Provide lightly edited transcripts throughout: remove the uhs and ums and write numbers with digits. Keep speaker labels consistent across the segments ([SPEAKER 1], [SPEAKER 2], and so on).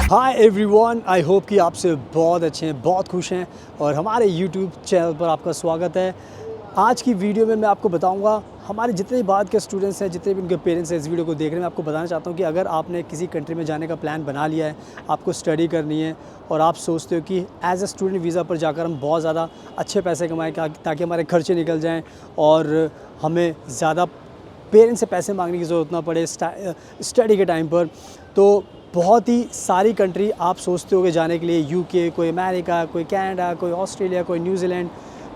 [SPEAKER 1] Hi everyone, I hope कि आप से बहुत अच्छे हैं, बहुत खुश हैं और हमारे यूट्यूब चैनल पर आपका स्वागत है। आज की वीडियो में मैं आपको बताऊंगा हमारे जितने भी भारत के स्टूडेंट्स हैं, जितने भी उनके पेरेंट्स हैं इस वीडियो को देख रहे हैं, मैं आपको बताना चाहता हूं कि अगर आपने किसी कंट्री में जाने का प्लान बना लिया है, आपको स्टडी करनी है और आप सोचते हो कि एज ए स्टूडेंट वीज़ा पर जाकर हम बहुत ज़्यादा अच्छे पैसे कमाएँ ताकि हमारे खर्चे निकल जाएँ और हमें ज़्यादा पेरेंट्स से पैसे मांगने की ज़रूरत ना पड़े स्टडी के टाइम पर, तो बहुत ही सारी कंट्री आप सोचते होगे जाने के लिए, यूके, कोई अमेरिका, कोई कनाडा, कोई ऑस्ट्रेलिया, कोई न्यूजीलैंड।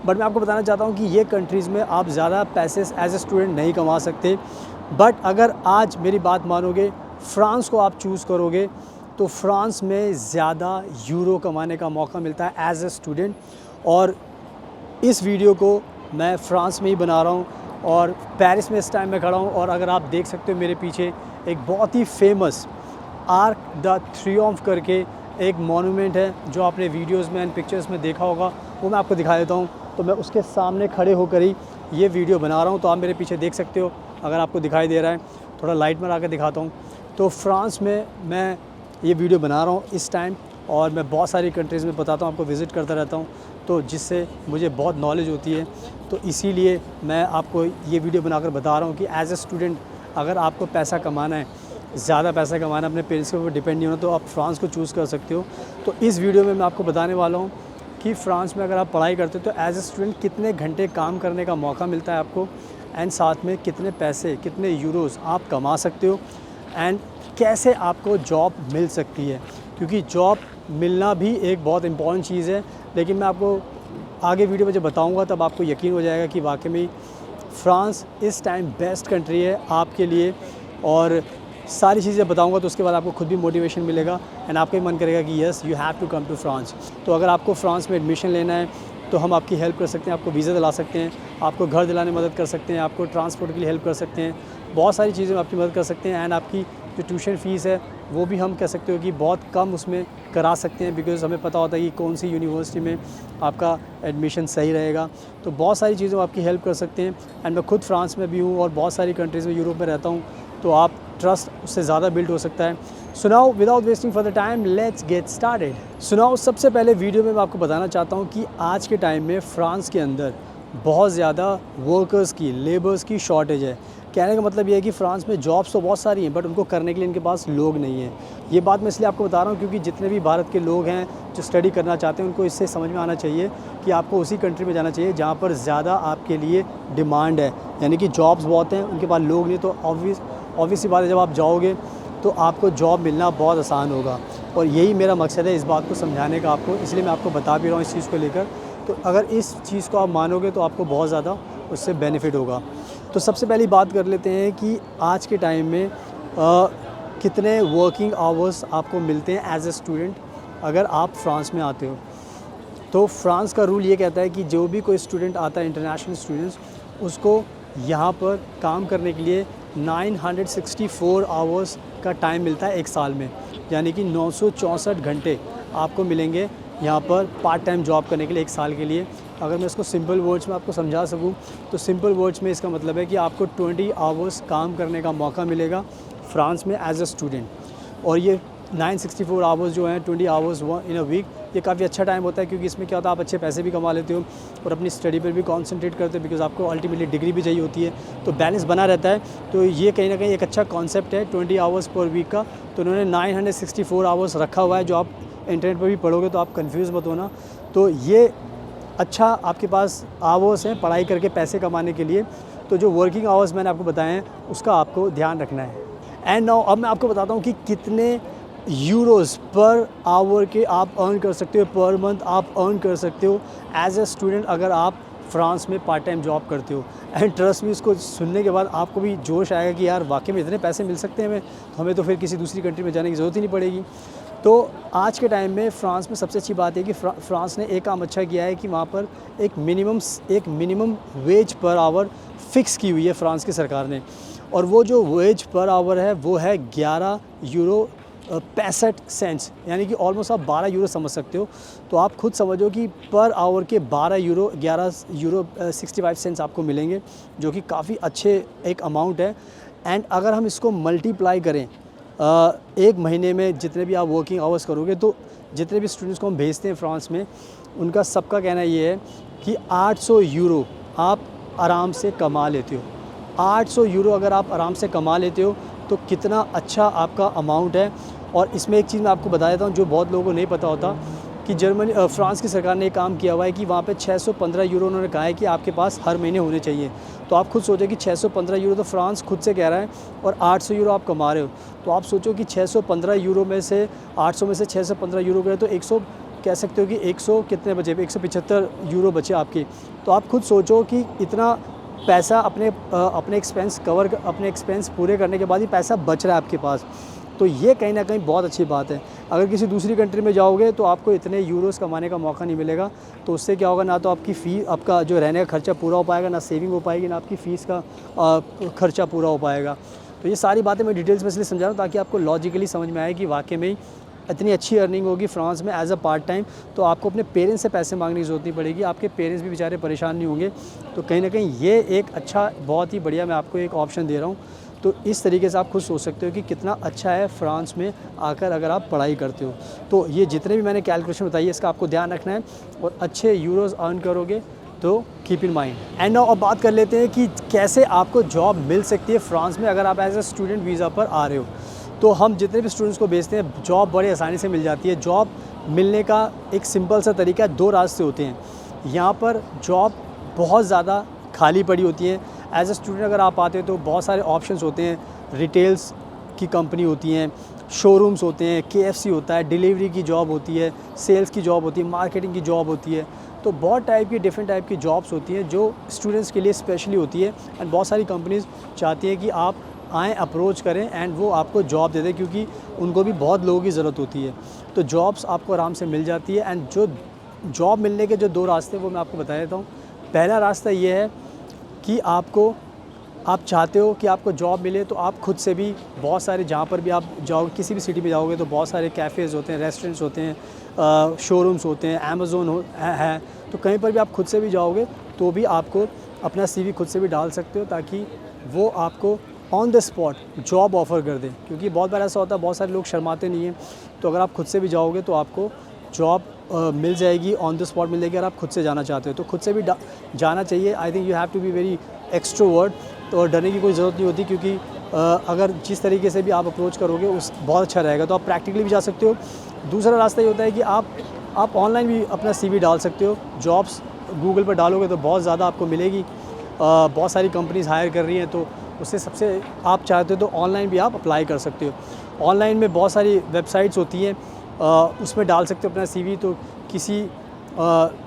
[SPEAKER 1] बट मैं आपको बताना चाहता हूँ कि ये कंट्रीज़ में आप ज़्यादा पैसे एज ए स्टूडेंट नहीं कमा सकते। बट अगर आज मेरी बात मानोगे, फ्रांस को आप चूज़ करोगे तो फ्रांस में ज़्यादा यूरो कमाने का मौका मिलता है एज ए स्टूडेंट। और इस वीडियो को मैं फ्रांस में ही बना रहा हूँ और पेरिस में इस टाइम मैं खड़ा हूँ। और अगर आप देख सकते हो मेरे पीछे एक बहुत ही फेमस आर्क द ट्रियोम्फ करके एक मॉन्यूमेंट है जो आपने वीडियोस में एंड पिक्चर्स में देखा होगा, वो मैं आपको दिखा देता हूँ। तो मैं उसके सामने खड़े होकर ही ये वीडियो बना रहा हूँ, तो आप मेरे पीछे देख सकते हो अगर आपको दिखाई दे रहा है। थोड़ा लाइट में ला कर दिखाता हूँ। तो फ्रांस में मैं ये वीडियो बना रहा हूँ इस टाइम, और मैं बहुत सारी कंट्रीज़ में बताता हूँ, आपको विज़िट करता रहता हूँ, तो जिससे मुझे बहुत नॉलेज होती है। तो इसीलिए मैं आपको ये वीडियो बनाकर बता रहा हूँ कि एज ए स्टूडेंट अगर आपको पैसा कमाना है, ज़्यादा पैसा कमाना, अपने पेरेंट्स के ऊपर डिपेंड नहीं होना, तो आप फ्रांस को चूज़ कर सकते हो। तो इस वीडियो में मैं आपको बताने वाला हूँ कि फ्रांस में अगर आप पढ़ाई करते हो तो एज ए स्टूडेंट कितने घंटे काम करने का मौका मिलता है आपको, एंड साथ में कितने पैसे, कितने यूरोज़ आप कमा सकते हो, एंड कैसे आपको जॉब मिल सकती है। क्योंकि जॉब मिलना भी एक बहुत इम्पॉर्टेंट चीज़ है, लेकिन मैं आपको आगे वीडियो में जब बताऊँगा तब आपको यकीन हो जाएगा कि वाकई में फ्रांस इस टाइम बेस्ट कंट्री है आपके लिए। और सारी चीज़ें बताऊंगा तो उसके बाद आपको खुद भी मोटिवेशन मिलेगा एंड आपका भी मन करेगा कि yes you have to come to France. तो अगर आपको फ्रांस में एडमिशन लेना है तो हम आपकी हेल्प कर सकते हैं, आपको वीज़ा दिला सकते हैं, आपको घर दिलाने में मदद कर सकते हैं, आपको ट्रांसपोर्ट के लिए हेल्प कर सकते हैं, बहुत सारी चीज़ें में आपकी मदद कर सकते हैं। एंड आपकी जो ट्यूशन फ़ीस है वो भी हम कह सकते हो कि बहुत कम उसमें करा सकते हैं, बिकॉज़ हमें पता होता है कि कौन सी यूनिवर्सिटी में आपका एडमिशन सही रहेगा। तो बहुत सारी चीज़ों में आपकी हेल्प कर सकते हैं। एंड मैं खुद फ्रांस में भी हूँ और बहुत सारी कंट्रीज़ में यूरोप में रहता हूँ, तो आप ट्रस्ट उससे ज़्यादा बिल्ड हो सकता है। सुनाओ, without wasting for the time, let's get started. सुनाओ, सबसे पहले वीडियो में मैं आपको बताना चाहता हूँ कि आज के टाइम में फ्रांस के अंदर बहुत ज़्यादा वर्कर्स की, लेबर्स की शॉर्टेज है। कहने का मतलब ये है कि फ्रांस में जॉब्स तो बहुत सारी हैं, बट उनको करने के लिए इनके पास लोग नहीं हैं। ये बात मैं इसलिए आपको बता रहा हूँ क्योंकि जितने भी भारत के लोग हैं जो स्टडी करना चाहते हैं, उनको इससे समझ में आना चाहिए कि आपको उसी कंट्री में जाना चाहिए जहाँ पर ज़्यादा आपके लिए डिमांड है, यानी कि जॉब्स बहुत हैं, उनके पास लोग नहीं। तो ऑब्वियस सी बात है, जब आप जाओगे तो आपको जॉब मिलना बहुत आसान होगा। और यही मेरा मकसद है इस बात को समझाने का आपको, इसलिए मैं आपको बता भी रहा हूँ इस चीज़ को लेकर। तो अगर इस चीज़ को आप मानोगे तो आपको बहुत ज़्यादा उससे बेनिफिट होगा। तो सबसे पहली बात कर लेते हैं कि आज के टाइम में कितने वर्किंग आवर्स आपको मिलते हैं एज ए स्टूडेंट अगर आप फ्रांस में आते हो। तो फ्रांस का रूल ये कहता है कि जो भी कोई स्टूडेंट आता है, इंटरनेशनल स्टूडेंट्स, उसको यहाँ पर काम करने के लिए 964 आवर्स का टाइम मिलता है एक साल में, यानी कि 964 घंटे आपको मिलेंगे यहाँ पर पार्ट टाइम जॉब करने के लिए एक साल के लिए। अगर मैं इसको सिंपल वर्ड्स में आपको समझा सकूँ तो सिंपल वर्ड्स में इसका मतलब है कि आपको 20 आवर्स काम करने का मौका मिलेगा फ्रांस में एज ए स्टूडेंट। और ये 964 आवर्स जो हैं, 20 आवर्स इन अ वीक, ये काफ़ी अच्छा टाइम होता है क्योंकि इसमें क्या होता है, आप अच्छे पैसे भी कमा लेते हो और अपनी स्टडी पर भी कॉन्सेंट्रेट करते हो, बिकॉज आपको अल्टीमेटली डिग्री भी चाहिए होती है, तो बैलेंस बना रहता है। तो ये कहीं ना कहीं एक अच्छा कॉन्सेप्ट है 20 आवर्स पर वीक का। तो उन्होंने 964 आवर्स रखा हुआ है, जो आप इंटरनेट पर भी पढ़ोगे तो आप कन्फ्यूज़ मत होना। तो ये अच्छा आपके पास आवर्स हैं पढ़ाई करके पैसे कमाने के लिए। तो जो वर्किंग आवर्स मैंने आपको बताए हैं उसका आपको ध्यान रखना है। एंड नाउ अब मैं आपको बताता हूँ कि कितने यूरोज़ पर आवर के आप अर्न कर सकते हो, पर मंथ आप अर्न कर सकते हो एज ए स्टूडेंट अगर आप फ्रांस में पार्ट टाइम जॉब करते हो। एंड ट्रस्ट मी, इसको सुनने के बाद आपको भी जोश आएगा कि यार वाकई में इतने पैसे मिल सकते हैं हमें, तो हमें तो फिर किसी दूसरी कंट्री में जाने की ज़रूरत ही नहीं पड़ेगी। तो आज के टाइम में फ़्रांस में सबसे अच्छी बात है कि फ़्रांस ने एक काम अच्छा किया है कि वहाँ पर एक minimum wage per hour fix की हुई है फ़्रांस की सरकार ने, और वो जो वेज पर आवर है वो है 11 यूरो 65 सेंट्स, यानी कि ऑलमोस्ट आप 12 यूरो समझ सकते हो। तो आप खुद समझो कि पर आवर के 12 यूरो 11 यूरो 65 सेंट्स आपको मिलेंगे, जो कि काफ़ी अच्छे एक अमाउंट है। एंड अगर हम इसको मल्टीप्लाई करें एक महीने में जितने भी आप वर्किंग आवर्स करोगे, तो जितने भी स्टूडेंट्स को हम भेजते हैं फ्रांस में, उनका सबका कहना ये है कि 800 यूरो आप आराम से कमा लेते हो। 800 यूरो अगर आप आराम से कमा लेते हो तो कितना अच्छा आपका अमाउंट है। और इसमें एक चीज़ मैं आपको बता देता हूँ जो बहुत लोगों को नहीं पता होता, कि फ्रांस की सरकार ने एक काम किया हुआ है कि वहाँ पे 615 यूरो उन्होंने कहा है कि आपके पास हर महीने होने चाहिए। तो आप खुद सोचो कि 615 यूरो तो फ्रांस खुद से कह रहा है, और 800 यूरो आप कमा रहे हो। तो आप सोचो कि 615 यूरो में से 800 में से 615 यूरो गए तो 100 कह सकते हो कि 100 कितने बचे, 175 यूरो बचे आपके। तो आप खुद सोचो कि इतना पैसा अपने एक्सपेंस पूरे करने के बाद ही पैसा बच रहा है आपके पास। तो ये कहीं ना कहीं बहुत अच्छी बात है। अगर किसी दूसरी कंट्री में जाओगे तो आपको इतने यूरोस कमाने का मौका नहीं मिलेगा। तो उससे क्या होगा, ना तो आपका जो रहने का खर्चा पूरा हो पाएगा, ना सेविंग हो पाएगी, ना आपकी फ़ीस का खर्चा पूरा हो पाएगा। तो ये सारी बातें मैं डिटेल्स में इसलिए समझा रहा हूँ ताकि आपको लॉजिकली समझ में आए कि वाकई में इतनी अच्छी अर्निंग होगी फ्रांस में एज़ अ पार्ट टाइम। तो आपको अपने पेरेंट्स से पैसे मांगने की ज़रूरत नहीं पड़ेगी, आपके पेरेंट्स भी बेचारे परेशान नहीं होंगे। तो कहीं ना कहीं ये एक अच्छा, बहुत ही बढ़िया मैं आपको एक ऑप्शन दे रहा हूँ। तो इस तरीके से आप खुद सोच सकते हो कि कितना अच्छा है फ़्रांस में आकर अगर आप पढ़ाई करते हो। तो ये जितने भी मैंने कैलकुलेशन बताई है इसका आपको ध्यान रखना है, और अच्छे यूरोज़ अर्न करोगे तो keep in mind. And now अब बात कर लेते हैं कि कैसे आपको जॉब मिल सकती है फ़्रांस में अगर आप एज अ स्टूडेंट वीज़ा पर आ रहे हो। तो हम जितने भी स्टूडेंट्स को भेजते हैं, जॉब बड़े आसानी से मिल जाती है। जॉब मिलने का एक सिंपल सा तरीका है, 2 रास्ते होते हैं। यहाँ पर जॉब बहुत ज़्यादा खाली पड़ी होती है। एज अ स्टूडेंट अगर आप आते हो तो बहुत सारे ऑप्शंस होते हैं। रिटेल्स की कंपनी होती हैं, शोरूम्स होते हैं, KFC होता है, डिलीवरी की जॉब होती है, सेल्स की जॉब होती है, मार्केटिंग की जॉब होती है। तो बहुत डिफरेंट टाइप की जॉब्स होती हैं जो स्टूडेंट्स के लिए स्पेशली होती है। एंड बहुत सारी कंपनीज़ चाहती हैं कि आप आएँ, अप्रोच करें एंड वो आपको जॉब दे दें, क्योंकि उनको भी बहुत लोगों की ज़रूरत होती है। तो जॉब्स आपको आराम से मिल जाती है। एंड जो जॉब मिलने के जो 2 रास्ते वो मैं आपको बता देता हूँ। पहला रास्ता ये है कि आप चाहते हो कि आपको जॉब मिले, तो आप खुद से भी बहुत सारे, जहाँ पर भी आप जाओगे, किसी भी सिटी में जाओगे तो बहुत सारे कैफ़ेज़ होते हैं, रेस्टोरेंट्स होते हैं, शोरूम्स होते हैं, अमेज़न है। तो कहीं पर भी आप खुद से भी जाओगे तो भी आपको अपना CV खुद से भी डाल सकते हो, ताकि वो आपको on the spot job offer कर दें। क्योंकि बहुत बार ऐसा होता है, बहुत सारे लोग शर्माते नहीं हैं। तो अगर आप खुद से भी जाओगे तो आपको जॉब मिल जाएगी, ऑन द स्पॉट मिल जाएगी। अगर आप खुद से जाना चाहते हो तो खुद से भी जाना चाहिए। I think you have to be very extrovert. तो डरने की कोई ज़रूरत नहीं होती, क्योंकि अगर जिस तरीके से भी आप अप्रोच करोगे उस बहुत अच्छा रहेगा। तो आप प्रैक्टिकली भी जा सकते हो। दूसरा रास्ता ये होता है कि आप ऑनलाइन भी अपना CV डाल सकते हो। जॉब्स गूगल पर डालोगे तो बहुत ज़्यादा आपको मिलेगी। बहुत सारी कंपनीज़ हायर कर रही हैं, तो उससे सबसे आप चाहते हो तो ऑनलाइन भी आप अप्लाई कर सकते हो। ऑनलाइन में बहुत सारी वेबसाइट्स होती हैं, उसमें डाल सकते हो अपना CV। तो किसी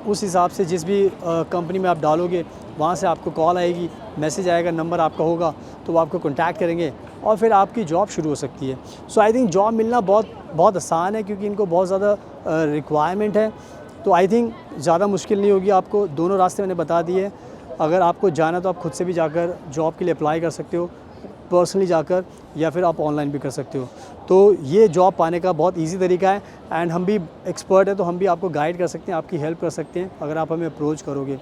[SPEAKER 1] उस हिसाब से जिस भी कंपनी में आप डालोगे वहाँ से आपको कॉल आएगी, मैसेज आएगा, नंबर आपका होगा, तो वो आपको कॉन्टैक्ट करेंगे और फिर आपकी जॉब शुरू हो सकती है। सो आई थिंक जॉब मिलना बहुत आसान है, क्योंकि इनको बहुत ज़्यादा रिक्वायरमेंट है। तो आई थिंक ज़्यादा मुश्किल नहीं होगी आपको। दोनों रास्ते मैंने बता दिए। अगर आपको जाना तो आप खुद से भी जाकर जॉब के लिए अप्लाई कर सकते हो, पर्सनली जाकर, या फिर आप ऑनलाइन भी कर सकते हो। तो ये जॉब पाने का बहुत इजी तरीका है। एंड हम भी एक्सपर्ट है, तो हम भी आपको गाइड कर सकते हैं, आपकी हेल्प कर सकते हैं अगर आप हमें अप्रोच करोगे।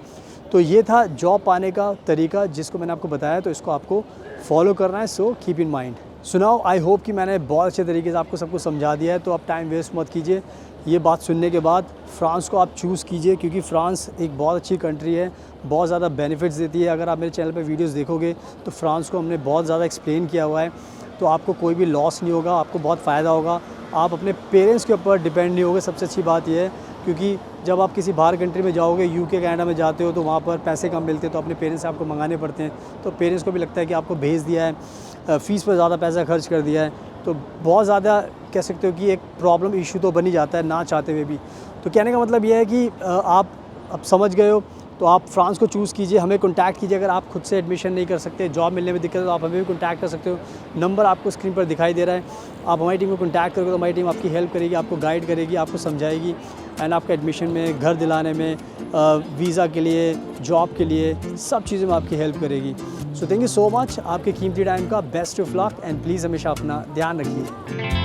[SPEAKER 1] तो ये था जॉब पाने का तरीका जिसको मैंने आपको बताया, तो इसको आपको फॉलो करना है। So keep in mind. सुनाओ, आई होप कि मैंने बहुत अच्छे तरीके से आपको सब कुछ समझा दिया है। तो आप टाइम वेस्ट मत कीजिए। ये बात सुनने के बाद फ़्रांस को आप चूज़ कीजिए, क्योंकि फ़्रांस एक बहुत अच्छी कंट्री है, बहुत ज़्यादा बेनिफिट्स देती है। अगर आप मेरे चैनल पे वीडियोस देखोगे तो फ़्रांस को हमने बहुत ज़्यादा एक्सप्लेन किया हुआ है। तो आपको कोई भी लॉस नहीं होगा, आपको बहुत फ़ायदा होगा। आप अपने पेरेंट्स के ऊपर डिपेंड नहीं होगे। सबसे अच्छी बात यह है, क्योंकि जब आप किसी बाहर कंट्री में जाओगे, UK कनाडा में जाते हो, तो वहाँ पर पैसे कम मिलते हैं, तो अपने पेरेंट्स से आपको मंगाने पड़ते हैं। तो पेरेंट्स को भी लगता है कि आपको भेज दिया है, फ़ीस पर ज़्यादा पैसा खर्च कर दिया है, तो बहुत ज़्यादा कह सकते हो कि एक प्रॉब्लम इशू तो बन ही जाता है ना चाहते हुए भी। तो कहने का मतलब ये है कि आप अब समझ गए हो, तो तो आप फ्रांस को चूज़ कीजिए, हमें कॉन्टैक्ट कीजिए। अगर आप खुद से एडमिशन नहीं कर सकते, जॉब मिलने में दिक्कत है, तो आप हमें भी कॉन्टैक्ट कर सकते हो। नंबर आपको स्क्रीन पर दिखाई दे रहा है। आप हमारी टीम को कॉन्टैक्ट करोगे तो हमारी टीम आपकी हेल्प करेगी, आपको गाइड करेगी, आपको समझाएगी एंड आपके एडमिशन में, घर दिलाने में, वीज़ा के लिए, जॉब के लिए, सब चीज़ों में आपकी हेल्प करेगी। So thank you so much आपके कीमती टाइम का। Best of luck and please हमेशा अपना ध्यान रखिए।